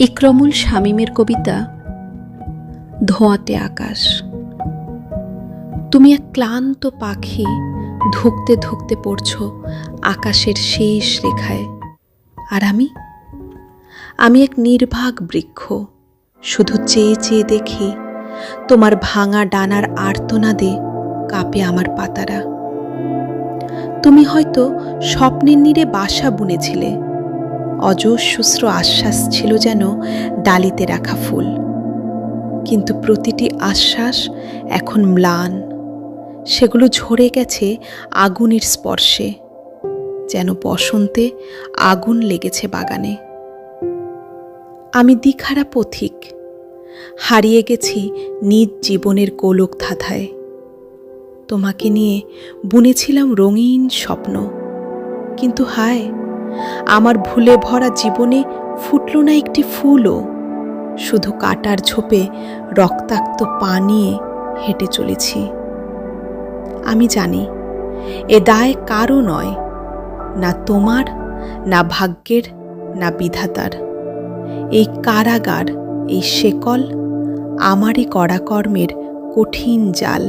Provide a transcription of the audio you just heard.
ইকরামুল শামীমের কবিতা ধোঁয়াটে আকাশ। তুমি এক ক্লান্ত পাখি, ধুঁকতে ধুঁকতে পড়ছ আকাশের শেষ রেখায়। আর আমি এক নির্বাক বৃক্ষ, শুধু চেয়ে চেয়ে দেখি তোমার ভাঙা ডানার আর্তনাদে কাঁপে আমার পাতারা। তুমি হয়তো স্বপ্নের নীড়ে বাসা বুনেছিলে, অজস্র আশ্বাস ছিল যেন ডালিতে রাখা ফুল। কিন্তু প্রতিটি আশ্বাস এখন ম্লান, সেগুলো ঝরে গেছে আগুনের স্পর্শে, যেন বসন্তে আগুন লেগেছে বাগানে। আমি দিখারা পথিক, হারিয়ে গেছি নিজ জীবনের গোলক ধাঁধায়। তোমাকে নিয়ে বুনেছিলাম রঙিন স্বপ্ন, কিন্তু হায়, আমার ভুলে ভরা জীবনে ফুটল না একটি ফুলও। শুধু কাটার ঝোপে রক্তাক্ত পা নিয়ে হেঁটে চলেছি। আমি জানি এ দায় কারও নয়, না তোমার, না ভাগ্যের, না বিধাতার। এই কারাগার, এই শেকল আমারই করা কর্মের কঠিন জাল।